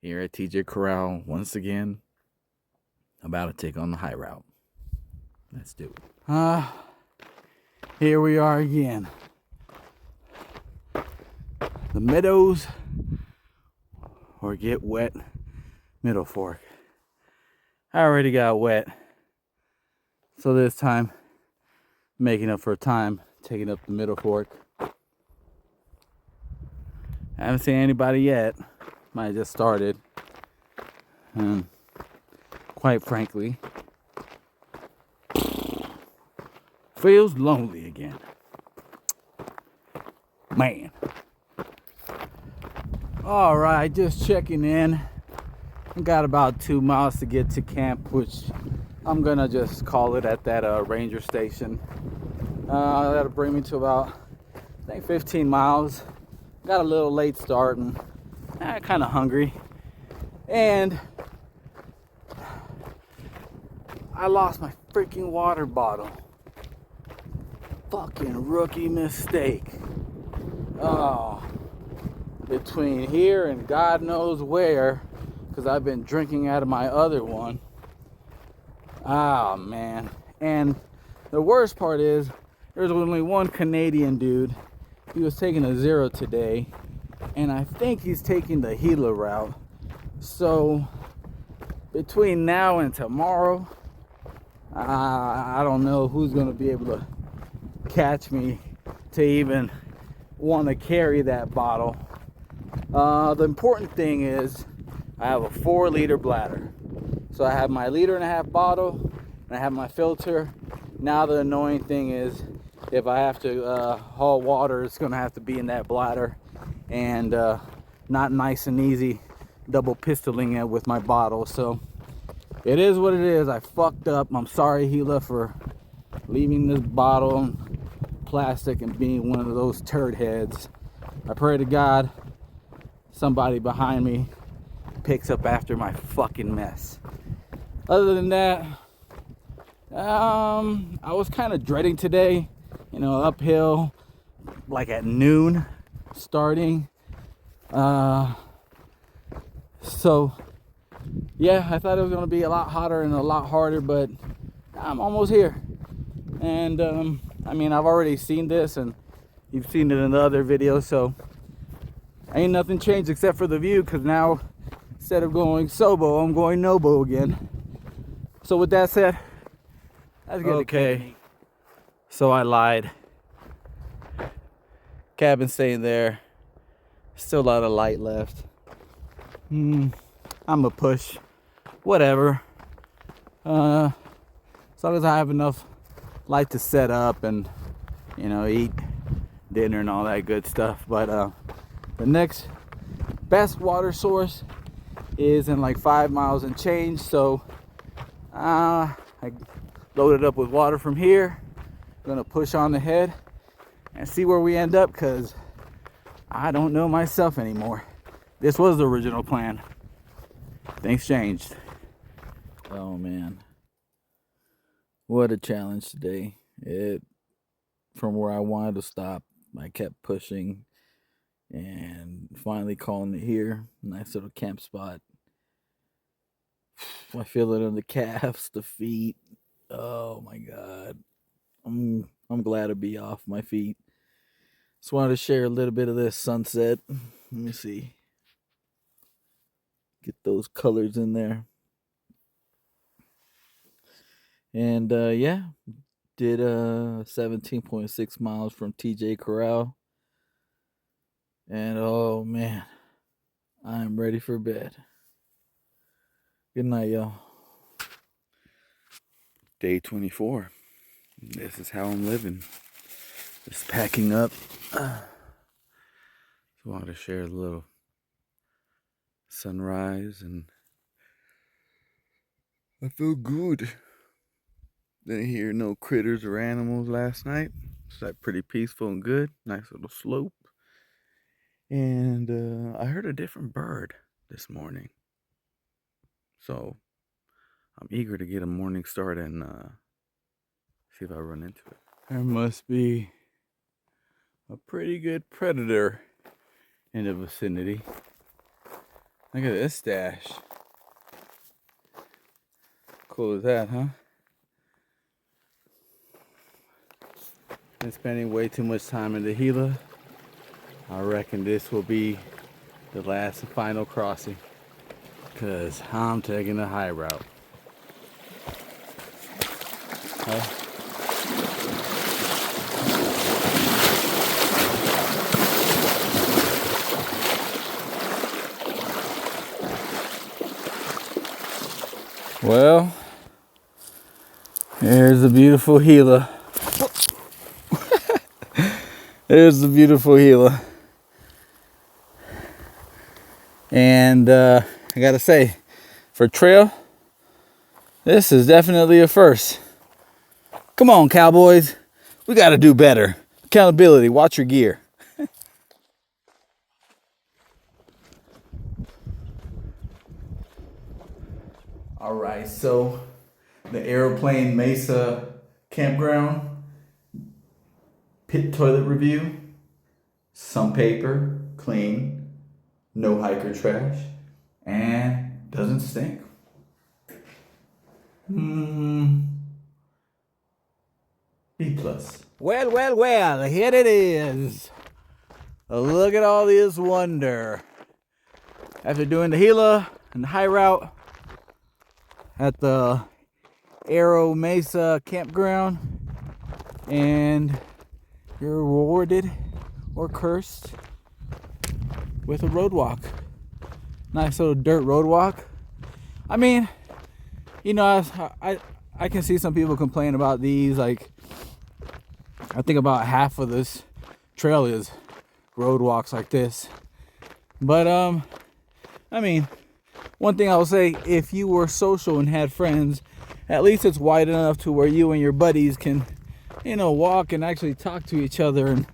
here at TJ Corral once again, about to take on the high route. Let's do it. Here we are again. The Meadows or Get Wet Middle Fork. I already got wet, so this time making up for time taking up the Middle Fork. I haven't seen anybody yet. Might have just started. And quite frankly, feels lonely again. Man. Alright, just checking in. I got about 2 miles to get to camp, which I'm gonna just call it at that ranger station. That'll bring me to about, I think, 15 miles. Got a little late start and kind of hungry. And I lost my freaking water bottle. Fucking rookie mistake. Oh, between here and God knows where, because I've been drinking out of my other one. Oh, man. And the worst part is, there's only one Canadian dude. He was taking a 0 today, and I think he's taking the Gila route. So, between now and tomorrow, I don't know who's going to be able to catch me to even want to carry that bottle. The important thing is I have a 4-liter bladder. So I have my 1.5-liter bottle and I have my filter. Now the annoying thing is if I have to haul water, it's going to have to be in that bladder and not nice and easy double pistoling it with my bottle. So it is what it is. I fucked up. I'm sorry, Gila, for leaving this bottle in plastic and being one of those turd heads. I pray to God somebody behind me picks up after my fucking mess. Other than that, I was kind of dreading today, you know, uphill, like at noon starting. So yeah, I thought it was going to be a lot hotter and a lot harder, but I'm almost here. And I mean, I've already seen this and you've seen it in the other video, so ain't nothing changed except for the view, because now instead of going Sobo, I'm going Nobo again. So with that said, let's get okay. So I lied. Cabin staying there. Still a lot of light left. I'm a push. Whatever. As long as I have enough light to set up and, you know, eat dinner and all that good stuff. But the next best water source is in like 5 miles and change. So I loaded up with water from here. I'm gonna push on ahead and see where we end up, because I don't know myself anymore. This was the original plan. Things changed. Oh man, what a challenge today. From where I wanted to stop, I kept pushing and finally calling it here. Nice little camp spot. I feel it on the calves, the feet. Oh my God. I'm glad to be off my feet. Just wanted to share a little bit of this sunset. Let me see. Get those colors in there. And yeah, did 17.6 miles from TJ Corral. And oh man, I'm ready for bed. Good night, y'all. Day 24. This is how I'm living. Just packing up. Just wanted to share a little sunrise, and I feel good. Didn't hear no critters or animals last night. It's like pretty peaceful and good. Nice little slope. And I heard a different bird this morning. So I'm eager to get a morning start and see if I run into it. There must be a pretty good predator in the vicinity. Look at this stash. Cool as that, huh? Been spending way too much time in the Gila. I reckon this will be the last and final crossing, because I'm taking the high route. Well, there's the beautiful Gila. There's the beautiful Gila. And I gotta say, for trail, this is definitely a first. Come on, cowboys. We gotta do better. Accountability, watch your gear. All right, so the Aeroplane Mesa campground pit toilet review. Some paper, clean, no hiker trash, and doesn't stink. B plus. Well, here it is. Look at all this wonder. After doing the Gila and the high route at the Aero Mesa campground, and you're rewarded or cursed with a road walk. Nice little dirt road walk. I mean, you know, I can see some people complain about these. Like, I think about half of this trail is road walks like this. But I mean, one thing I will say, if you were social and had friends, at least it's wide enough to where you and your buddies can, you know, walk and actually talk to each other, and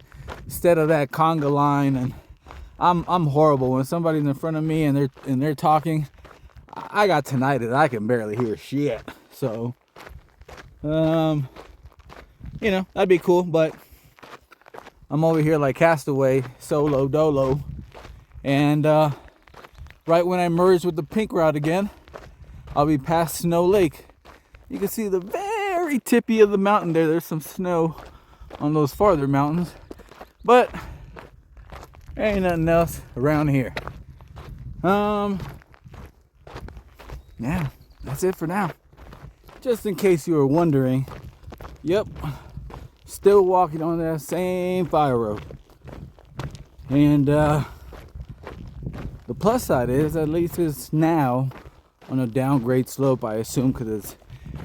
instead of that conga line. And I'm horrible when somebody's in front of me and they're talking. I got tinnitus. I can barely hear shit. So, you know, that'd be cool. But I'm over here like Castaway, solo dolo, and right when I merge with the pink route again, I'll be past Snow Lake. You can see the very tippy of the mountain there. There's some snow on those farther mountains, but there ain't nothing else around here. Yeah, that's it for now. Just in case you were wondering, yep, still walking on that same fire road. And the plus side is, at least it's now on a downgrade slope, I assume, because it's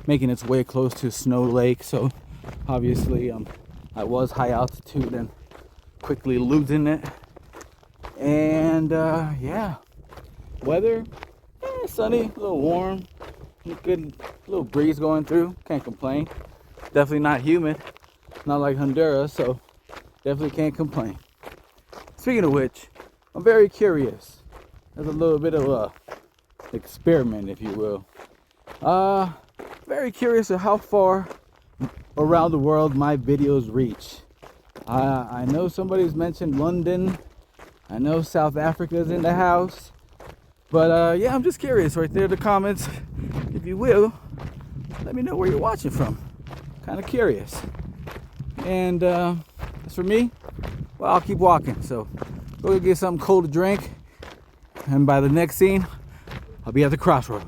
making its way close to Snow Lake. So obviously I was high altitude and quickly losing it. And yeah, weather, sunny, a little warm, good little breeze going through. Can't complain. Definitely not humid, not like Honduras, so definitely can't complain. Speaking of which, I'm very curious. There's a little bit of a experiment, if you will. Very curious of how far around the world my videos reach. I know somebody's mentioned London. I know South Africa's in the house. But yeah, I'm just curious. Right there in the comments, if you will, let me know where you're watching from. Kind of curious. And as for me, well, I'll keep walking. So go get something cold to drink. And by the next scene, I'll be at the crossroad.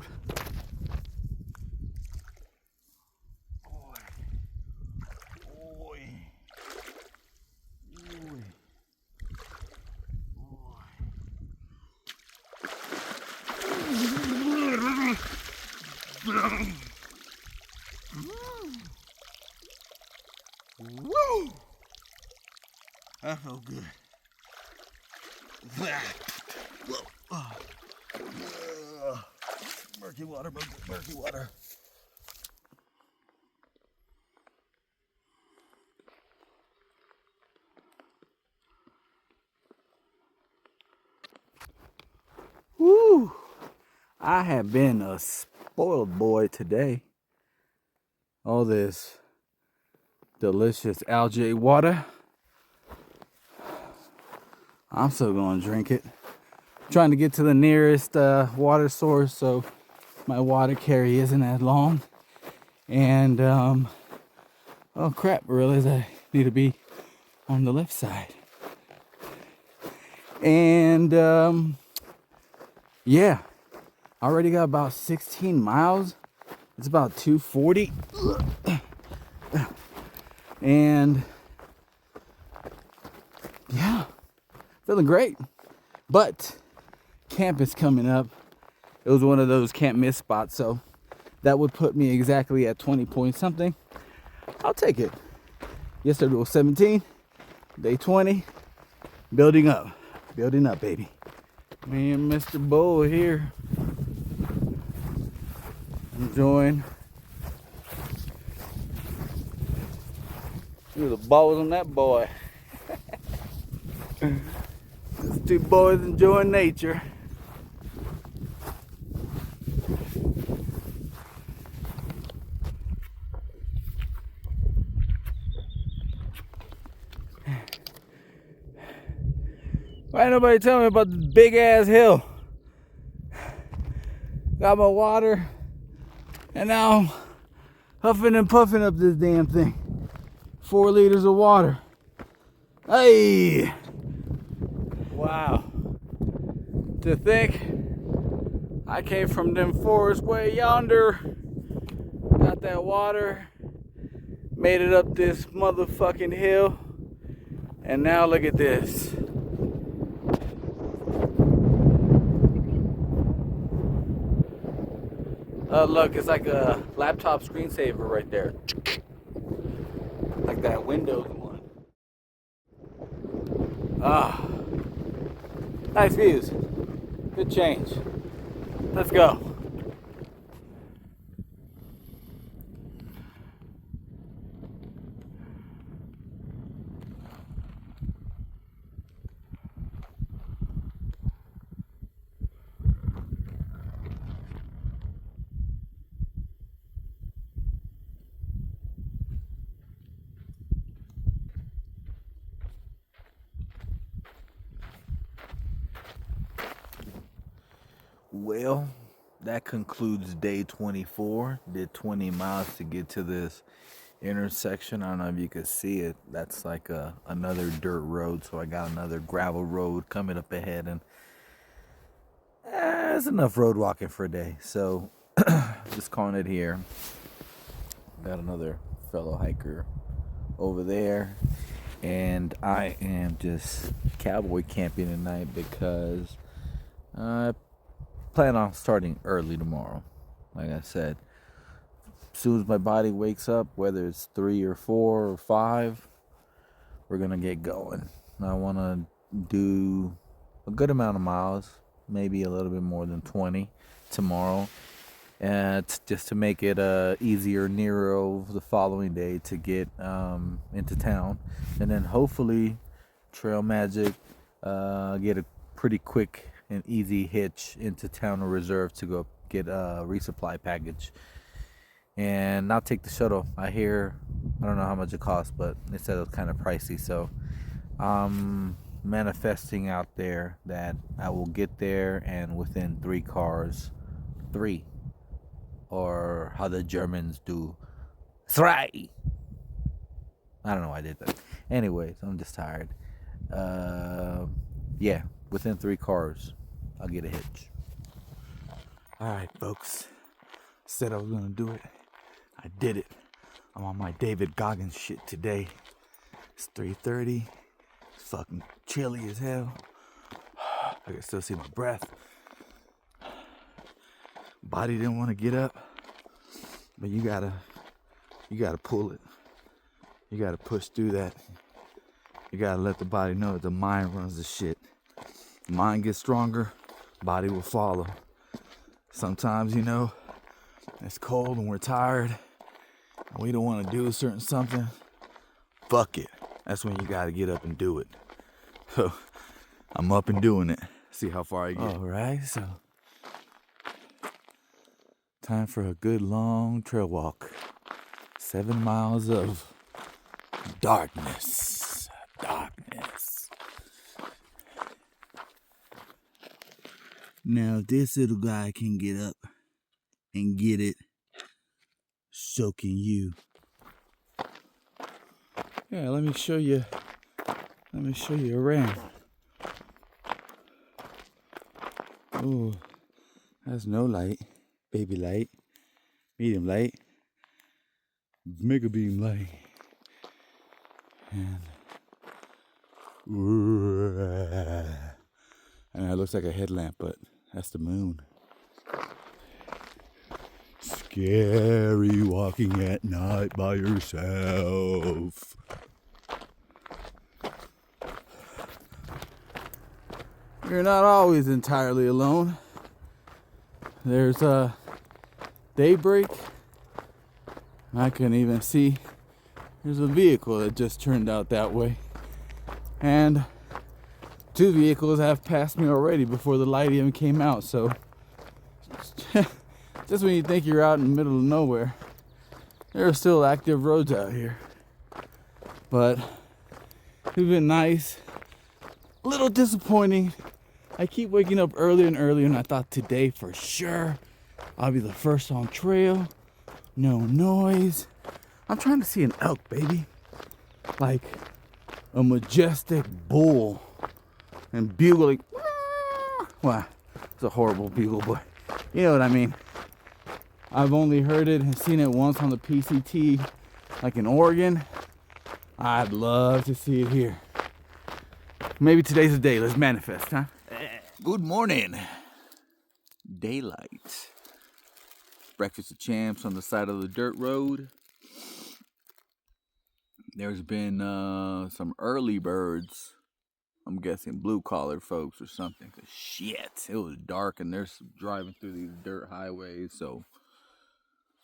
Woo! That felt good. Murky water, murky water. Woo! I have been a spoiled boy today. All this delicious algae water. I'm still gonna drink it. trying to get to the nearest water source so my water carry isn't as long. And oh crap, I realize I need to be on the left side. And yeah, I already got about 16 miles. It's about 240. And yeah, feeling great. But camp is coming up. It was one of those can't miss spots, so that would put me exactly at 20 point something. I'll take it. Yesterday was 17, day 20, building up, baby. Me and Mr. Bull here, enjoying. Look at the balls on that boy. There's two boys enjoying nature. Why ain't nobody tell me about this big ass hill? Got my water, and now I'm huffing and puffing up this damn thing. 4 liters of water. Hey! Wow. To think I came from them forests way yonder, got that water, made it up this motherfucking hill, and now look at this. Look, it's like a laptop screensaver right there. Like that Windows one. Ah, nice views. Good change. Let's go. Well, that concludes day 24. Did 20 miles to get to this intersection. I don't know if you can see it. That's like another dirt road. So I got another gravel road coming up ahead. And there's enough road walking for a day. So just calling it here. Got another fellow hiker over there. And I am just cowboy camping tonight because I plan on starting early tomorrow. Like I said, as soon as my body wakes up, whether it's 3 or 4 or 5, we're gonna get going. I want to do a good amount of miles, maybe a little bit more than 20 tomorrow, and just to make it easier nearer the following day to get into town, and then hopefully Trail Magic get a pretty quick and easy hitch into town or reserve to go get a resupply package and not take the shuttle. I don't know how much it costs, but they said it was kind of pricey, so I'm manifesting out there that I will get there and within 3 cars, or how the Germans do 3. I don't know why I did that. Anyways, I'm just tired. Yeah, within 3 cars, I'll get a hitch. Alright, folks. Said I was gonna do it. I did it. I'm on my David Goggins shit today. It's 3:30. It's fucking chilly as hell. I can still see my breath. Body didn't want to get up. But you gotta pull it. You gotta push through that. You gotta let the body know that the mind runs the shit. The mind gets stronger, body will follow. Sometimes, it's cold and we're tired and we don't want to do a certain something. Fuck it. That's when you gotta get up and do it. So I'm up and doing it. See how far I get. Alright, so time for a good long trail walk. 7 miles of darkness. Now this little guy can get up and get it, so can you. Yeah, let me show you around. Oh, that's no light, baby light, medium light, mega beam light, and it looks like a headlamp, but that's the moon. Scary walking at night by yourself. You're not always entirely alone. There's daybreak. I couldn't even see. There's a vehicle that just turned out that way. And 2 vehicles have passed me already before the light even came out. So just when you think you're out in the middle of nowhere, there are still active roads out here. But it's been nice. A little disappointing. I keep waking up earlier and earlier, and I thought today for sure I'll be the first on trail. No noise. I'm trying to see an elk, baby. Like a majestic bull. And bugle like, well, it's a horrible bugle, but you know what I mean. I've only heard it and seen it once on the PCT, like in Oregon. I'd love to see it here. Maybe today's the day. Let's manifest, huh? Good morning. Daylight. Breakfast of champs on the side of the dirt road. There's been some early birds. I'm guessing blue-collar folks or something. 'Cause shit, it was dark and they're driving through these dirt highways. So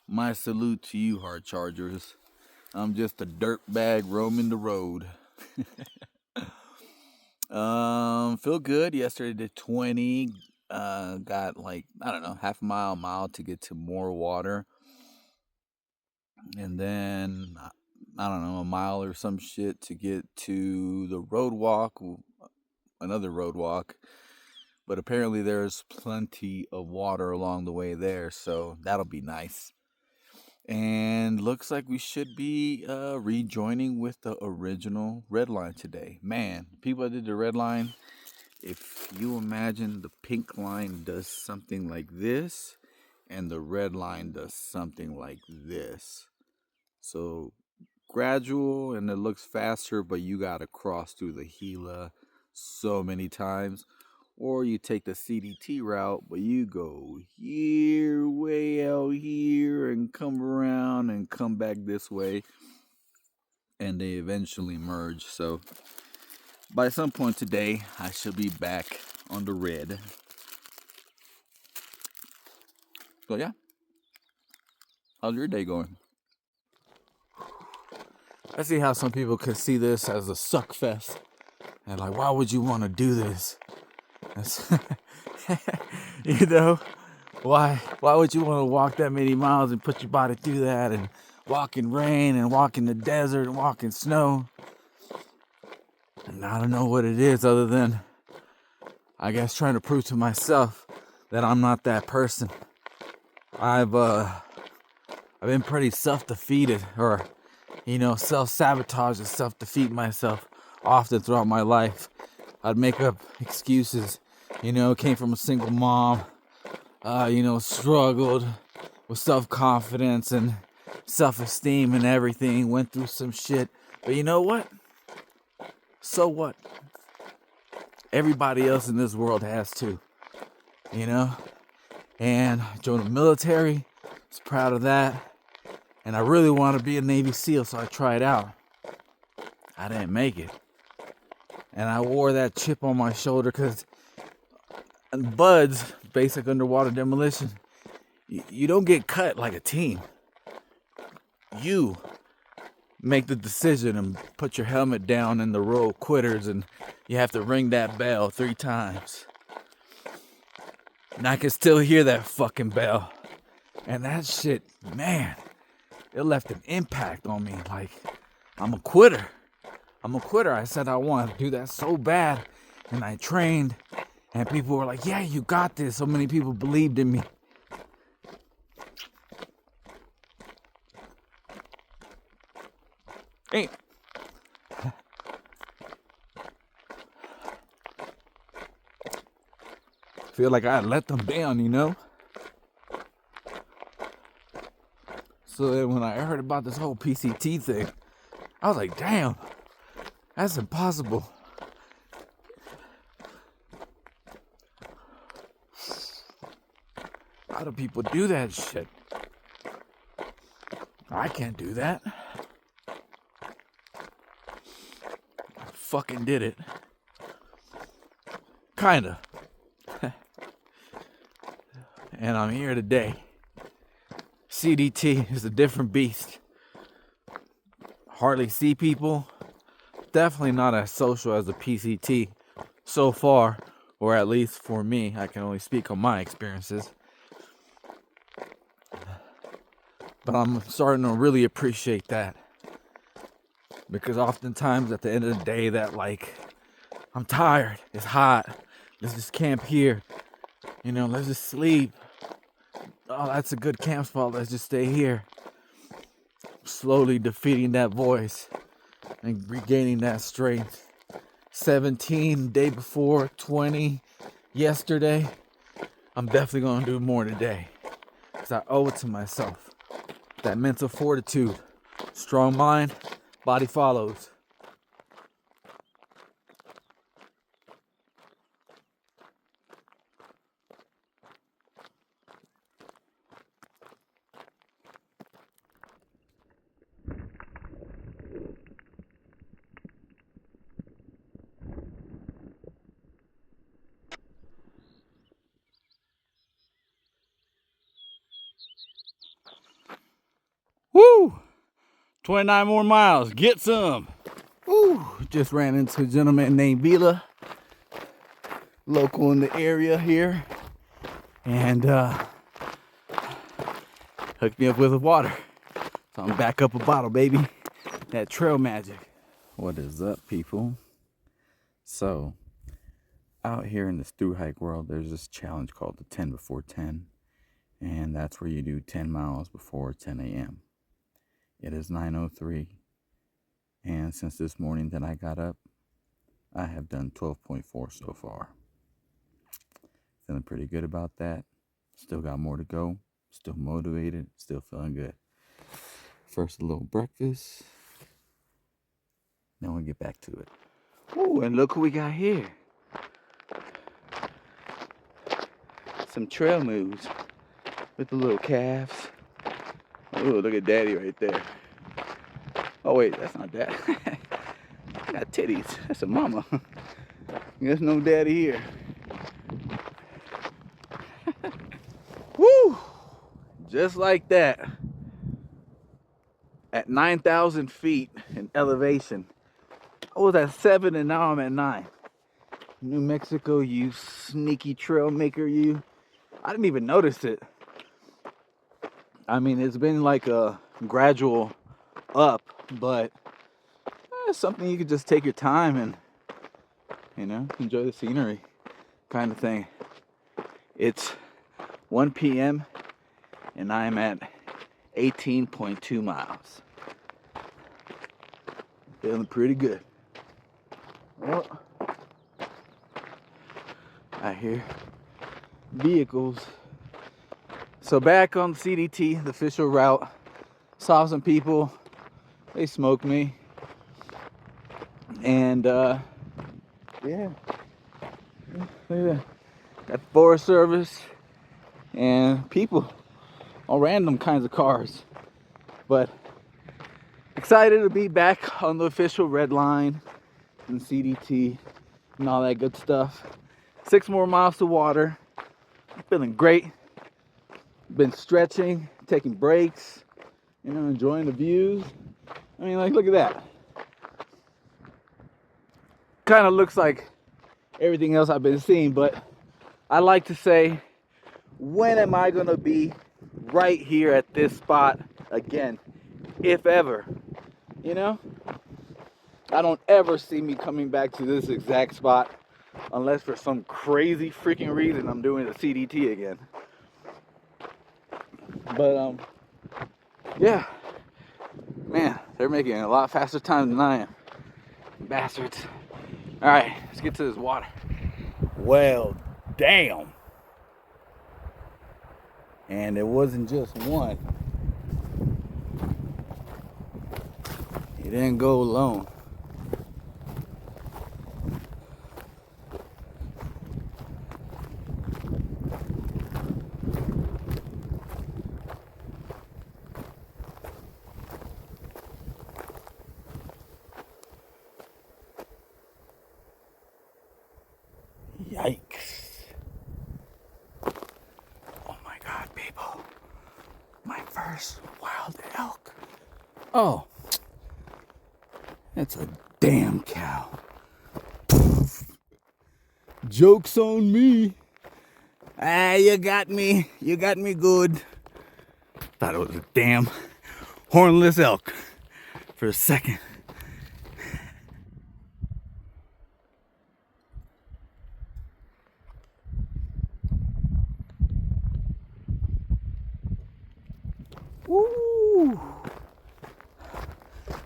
my salute to you, hard chargers. I'm just a dirt bag roaming the road. Feel good. Yesterday did 20. Got like, I don't know, half a mile to get to more water. And then, I don't know, a mile or some shit to get to the road walk, another road walk. But apparently there's plenty of water along the way there, so that'll be nice. And looks like we should be rejoining with the original red line today. Man, people that did the red line, if you imagine the pink line does something like this, and the red line does something like this. So gradual and it looks faster, but you gotta cross through the Gila so many times. Or you take the CDT route, but you go here, way out here, and come around and come back this way. And they eventually merge. So by some point today, I should be back on the red. So yeah. How's your day going? I see how some people could see this as a suck fest. And like, why would you want to do this? You know, why would you want to walk that many miles and put your body through that and walk in rain and walk in the desert and walk in snow? And I don't know what it is other than, I guess, trying to prove to myself that I'm not that person. I've been pretty self-defeated, or self-sabotage and self-defeat myself often throughout my life. I'd make up excuses, came from a single mom, struggled with self-confidence and self-esteem and everything, went through some shit. But you know what? So what? Everybody else in this world has too, And I joined the military, was proud of that. And I really wanted to be a Navy SEAL, so I tried out. I didn't make it. And I wore that chip on my shoulder because BUDS, basic underwater demolition, you don't get cut like a team. You make the decision and put your helmet down in the row of quitters, and you have to ring that bell 3 times. And I can still hear that fucking bell. And that shit, man, it left an impact on me. Like, I'm a quitter. I said I wanted to do that so bad, and I trained, And people were like, yeah, you got this. So many people believed in me. Hey. Feel like I let them down, you know? So then when I heard about this whole PCT thing, I was like, damn, that's impossible. How do people do that shit? I can't do that. I fucking did it. Kinda. And I'm here today. CDT is a different beast. Hardly see people. Definitely not as social as a PCT so far, or at least for me. I can only speak on my experiences. But I'm starting to really appreciate that. Because oftentimes at the end of the day, that like, I'm tired, it's hot, let's just camp here. You know, let's just sleep. Oh, that's a good camp spot, let's just stay here. Slowly defeating that voice and regaining that strength. 17 day before, 20 yesterday. I'm definitely gonna do more today. Because I owe it to myself. That mental fortitude. Strong mind, body follows. Woo! 29 more miles. Get some. Woo! Just ran into a gentleman named Vila, local in the area here, and hooked me up with water. So I'm back up a bottle, baby. That trail magic. What is up, people? So, out here in this thru hike world, there's this challenge called the 10 before 10, and that's where you do 10 miles before 10 a.m. It is 9:03, and since this morning that I got up, I have done 12.4 so far. Feeling pretty good about that. Still got more to go. Still motivated. Still feeling good. First, a little breakfast. Then we'll get back to it. Ooh, and look who we got here. Some trail moves with the little calves. Ooh, look at Daddy right there. Oh wait, that's not Dad. I got titties. That's a mama. There's no Daddy here. Woo! Just like that. At 9,000 feet in elevation. I was at 7 and now I'm at 9. New Mexico, you sneaky trail maker, you. I didn't even notice it. I mean, it's been like a gradual up, but it's something you could just take your time and, you know, enjoy the scenery kind of thing. It's 1 p.m. and I'm at 18.2 miles. Feeling pretty good. Well, I hear vehicles. So back on CDT, the official route, saw some people. They smoked me. And yeah, look at that. Got the Forest Service and people, all random kinds of cars. But excited to be back on the official red line and CDT and all that good stuff. 6 more miles to water. I'm feeling great. Been stretching, taking breaks, you know, enjoying the views. I mean, like, look at that. Kind of looks like everything else I've been seeing, but I like to say, when am I gonna be right here at this spot again, if ever? You know, I don't ever see me coming back to this exact spot unless for some crazy freaking reason I'm doing the CDT again. But yeah, man, they're making a lot faster time than I am. Bastards. All right, let's get to this water. Well, damn. And it wasn't just one. He didn't go alone. Yikes. Oh my God, people. My first wild elk. Oh. That's a damn cow. Joke's on me. Ah, you got me. You got me good. Thought it was a damn hornless elk for a second. Woo!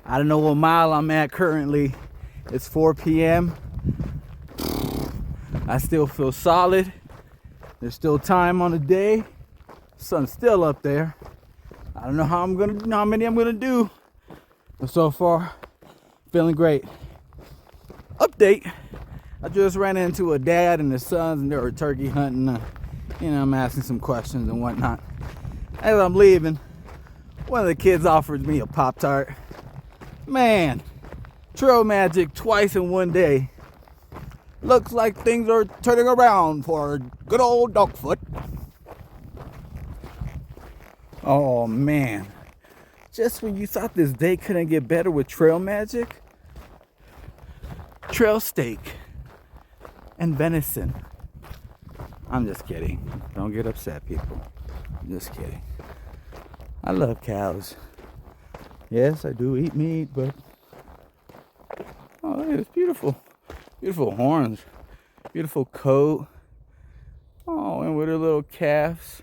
I don't know what mile I'm at currently. It's 4 p.m. I still feel solid. There's still time on the day. Sun's still up there. I don't know how many I'm gonna do. But so far, feeling great. Update. I just ran into a dad and his sons and they were turkey hunting. I'm asking some questions and whatnot. As I'm leaving, one of the kids offered me a Pop-Tart. Man, trail magic twice in one day. Looks like things are turning around for good old Dogfoot. Oh man, just when you thought this day couldn't get better with trail magic, trail steak and venison. I'm just kidding. Don't get upset, people. I'm just kidding. I love cows. Yes, I do eat meat, but oh, it's beautiful. Beautiful horns. Beautiful coat. Oh, and with her little calves.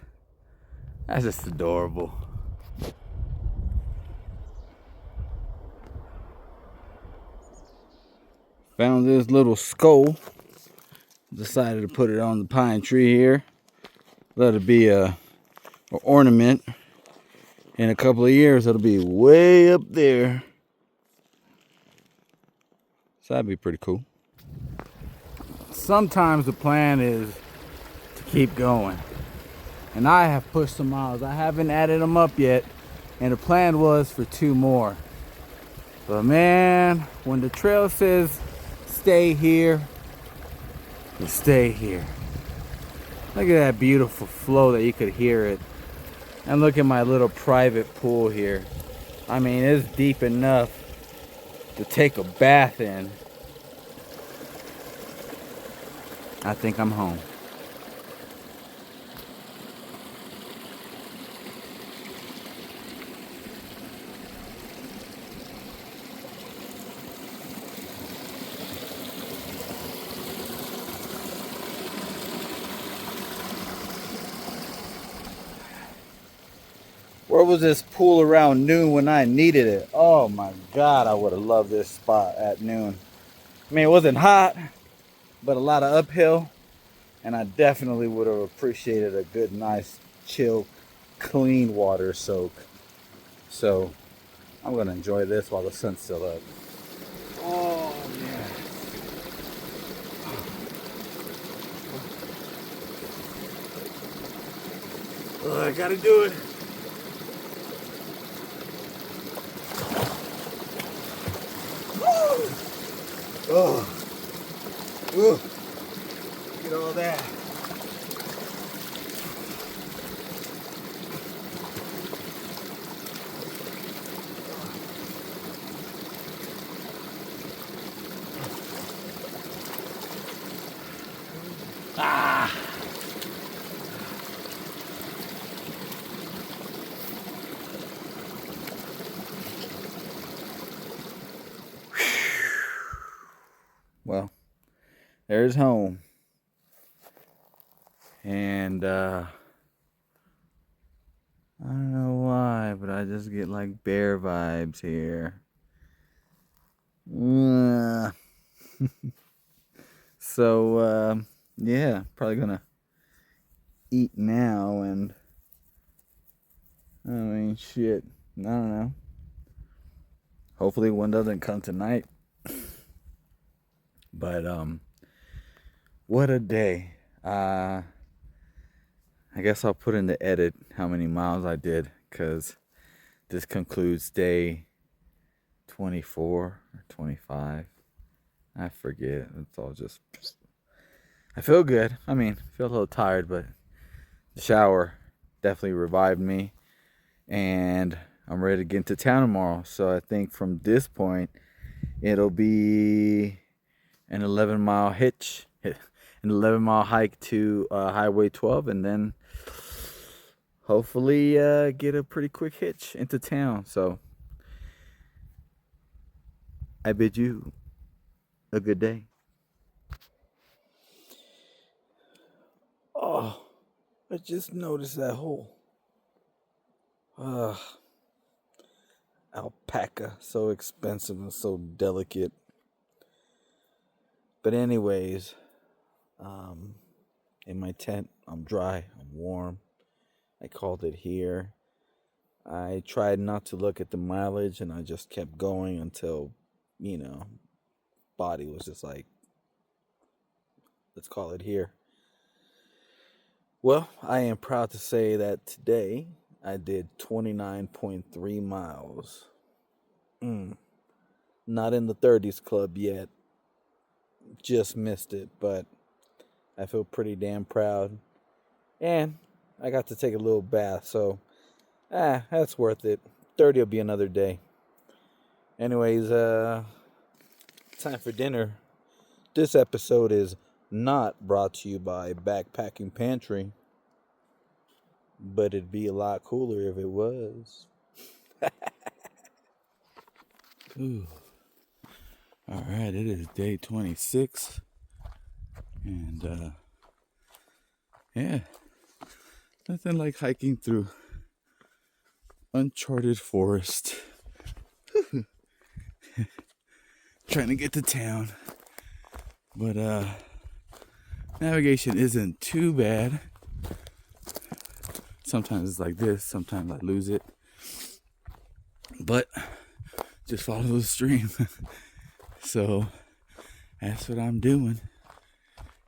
That's just adorable. Found this little skull. Decided to put it on the pine tree here. Let it be an ornament. In a couple of years, it'll be way up there. So that'd be pretty cool. Sometimes the plan is to keep going. And I have pushed some miles. I haven't added them up yet. And the plan was for 2 more. But man, when the trail says stay here, you stay here. Look at that beautiful flow that you could hear it. And look at my little private pool here. I mean, it's deep enough to take a bath in. I think I'm home. Where was this pool around noon when I needed it? Oh my God, I would have loved this spot at noon. I mean, it wasn't hot, but a lot of uphill. And I definitely would have appreciated a good, nice, chill, clean water soak. So I'm gonna enjoy this while the sun's still up. Oh yeah. Oh, I gotta do it. Oh, ooh, look at all that. Ah. there's home. And I don't know why, but I just get like bear vibes here. So yeah, probably gonna eat now, and I mean shit, I don't know. Hopefully one doesn't come tonight. But what a day. I guess I'll put in the edit how many miles I did, because this concludes day 24 or 25. I forget. It's all just... I feel good. I mean, I feel a little tired, but the shower definitely revived me. And I'm ready to get into town tomorrow. So I think from this point, it'll be an 11-mile hitch, an 11-mile hike to Highway 12, and then hopefully get a pretty quick hitch into town. So I bid you a good day. Oh, I just noticed that whole alpaca, so expensive and so delicate. But anyways, in my tent, I'm dry, I'm warm. I called it here. I tried not to look at the mileage, and I just kept going until, body was just like, let's call it here. Well, I am proud to say that today I did 29.3 miles. Not in the 30s club yet. Just missed it, but I feel pretty damn proud. And I got to take a little bath, so that's worth it. 30 will be another day. Anyways, time for dinner. This episode is not brought to you by Backpacking Pantry, but it'd be a lot cooler if it was. Ooh. All right, it is day 26, and yeah, nothing like hiking through uncharted forest. Trying to get to town, but navigation isn't too bad. Sometimes it's like this, sometimes I lose it, but just follow the stream. So that's what I'm doing,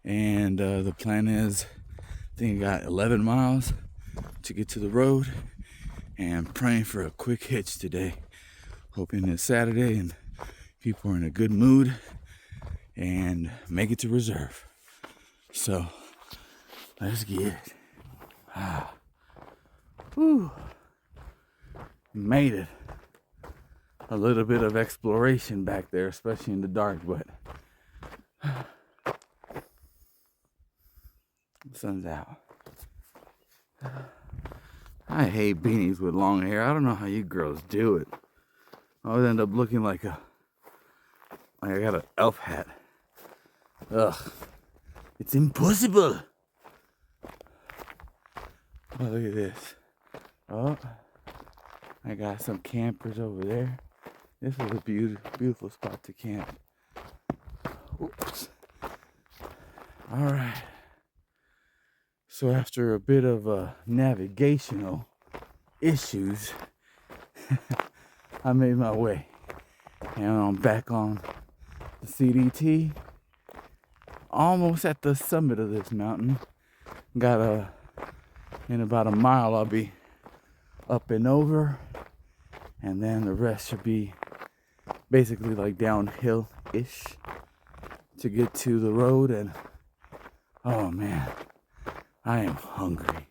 and the plan is, I think I got 11 miles to get to the road, and praying for a quick hitch today, hoping it's Saturday and people are in a good mood and make it to reserve. So let's get it. Whew. Made it. A little bit of exploration back there, especially in the dark, but the sun's out. I hate beanies with long hair. I don't know how you girls do it. I always end up looking like I got an elf hat. Ugh. It's impossible. Oh, look at this. Oh, I got some campers over there. This is a beautiful spot to camp. Oops. All right. So after a bit of navigational issues, I made my way, and I'm back on the CDT, almost at the summit of this mountain. In about a mile I'll be up and over, and then the rest should be basically like downhill-ish to get to the road. And oh man, I am hungry.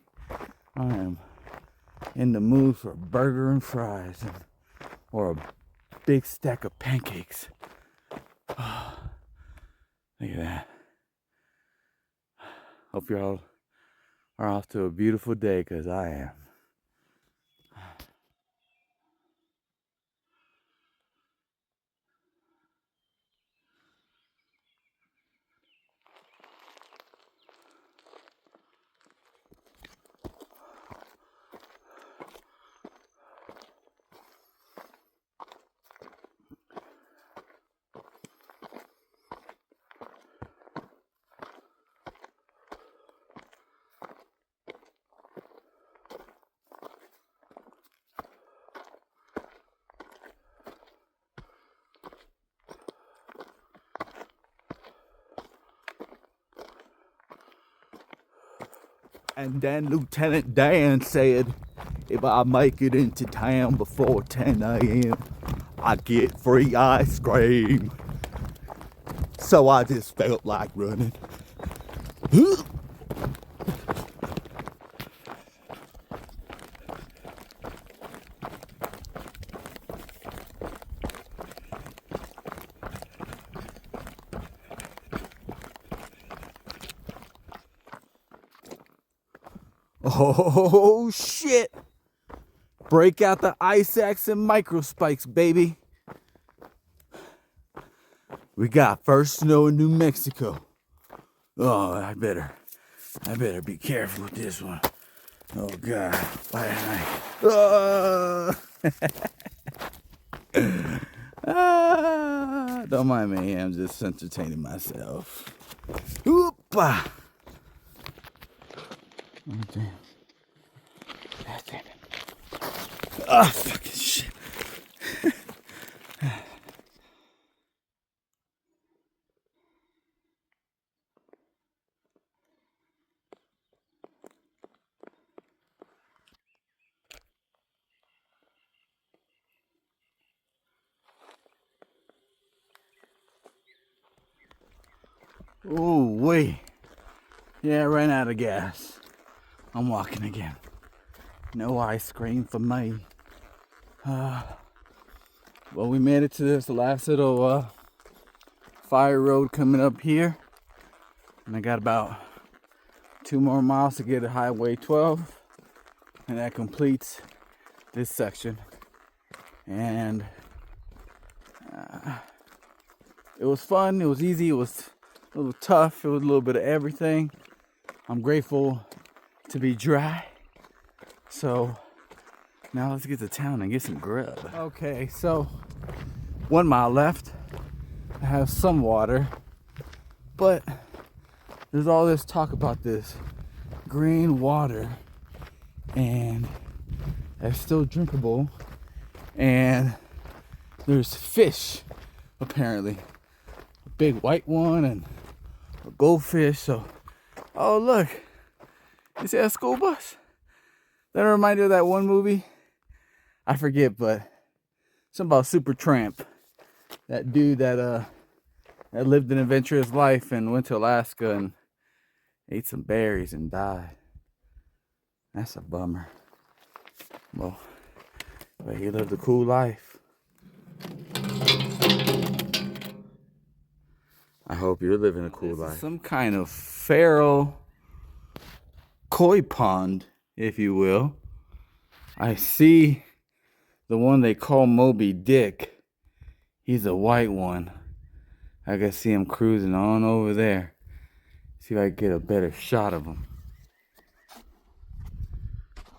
I am in the mood for a burger and fries, or a big stack of pancakes. Oh, look at that. Hope y'all are off to a beautiful day, because I am. And then Lieutenant Dan said, if I make it into town before 10 a.m., I get free ice cream. So I just felt like running. Oh shit! Break out the ice axe and micro spikes, baby. We got first snow in New Mexico. Oh, I better be careful with this one. Oh God, don't mind me, I'm just entertaining myself. Oop-ah. Oh, damn. God damn it. Oh, fucking shit. Ooh, wait. Yeah, I ran out of gas. I'm walking again. No ice cream for me. Well, we made it to this last little fire road coming up here. And I got about 2 more miles to get to Highway 12. And that completes this section. And it was fun. It was easy. It was a little tough. It was a little bit of everything. I'm grateful to be dry. So now let's get to town and get some grub. Okay, so 1 mile left. I have some water, but there's all this talk about this green water, and it's still drinkable, and there's fish apparently, a big white one and a goldfish. So, oh look, you see that school bus? That reminded me of that one movie. I forget, but something about Super Tramp. That dude that lived an adventurous life and went to Alaska and ate some berries and died. That's a bummer. Well, but he lived a cool life. I hope you're living a cool life. Some kind of feral koi pond, if you will. I see the one they call Moby Dick. He's a white one. I can see him cruising on over there. See if I can get a better shot of him.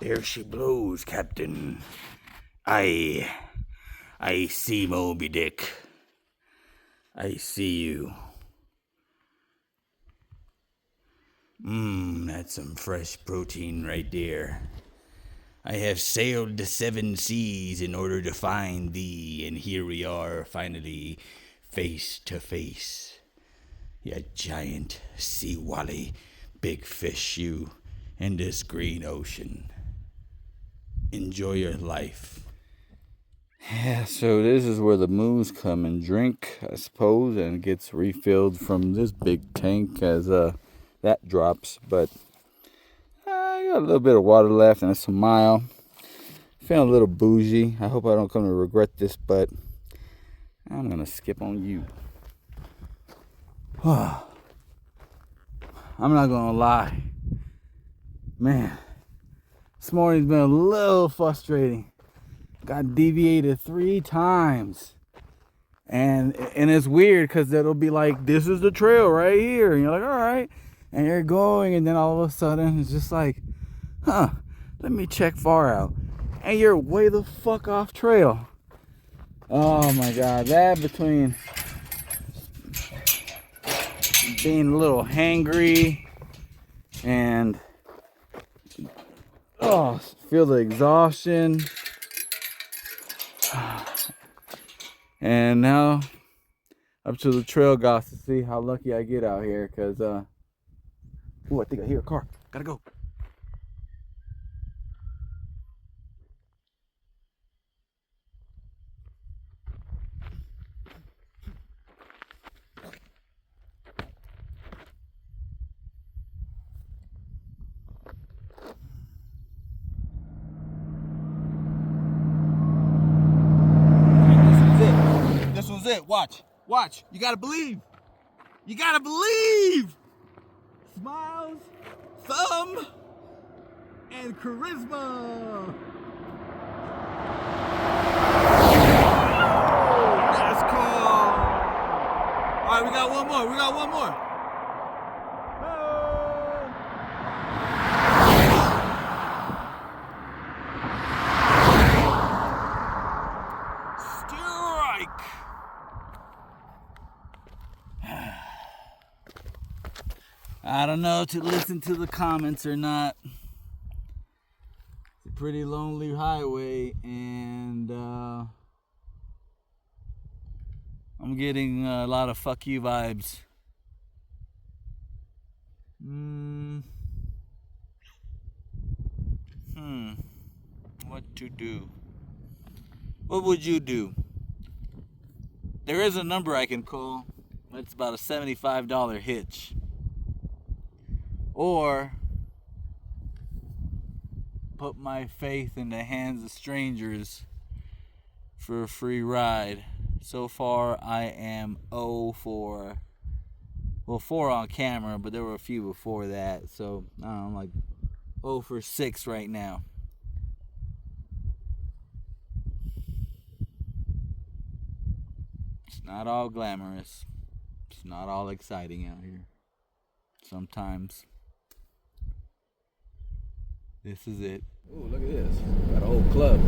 There she blows, Captain. I see Moby Dick. I see you. That's some fresh protein right there. I have sailed the 7 seas in order to find thee, and here we are finally face to face. You giant sea wally, big fish, you, in this green ocean. Enjoy your life. Yeah, so this is where the moose come and drink, I suppose, and gets refilled from this big tank as that drops. But I got a little bit of water left, and it's a mile. Feeling a little bougie. I hope I don't come to regret this, but I'm gonna skip on you. I'm not gonna lie, man. This morning's been a little frustrating. Got deviated 3 times. And it's weird because it'll be like, this is the trail right here. And you're like, all right. And you're going, and then all of a sudden it's just like, let me check far out. And you're way the fuck off trail. Oh my God, that between being a little hangry and feel the exhaustion. And now up to the trail gods to see how lucky I get out here, because I think I hear a car. Gotta go. Watch. You gotta believe. You gotta believe. Smiles, thumb, and charisma. That's cool. All right, we got one more. Strike. I don't know to listen to the comments or not. It's a pretty lonely highway, and I'm getting a lot of fuck you vibes. What to do? What would you do? There is a number I can call. It's about a $75 hitch. Or put my faith in the hands of strangers for a free ride. So far, I am 0 for, well, 4 on camera, but there were a few before that. So, I don't know, I'm like 0 for 6 right now. It's not all glamorous. It's not all exciting out here. Sometimes this is it. Oh, look at this. Got a whole club.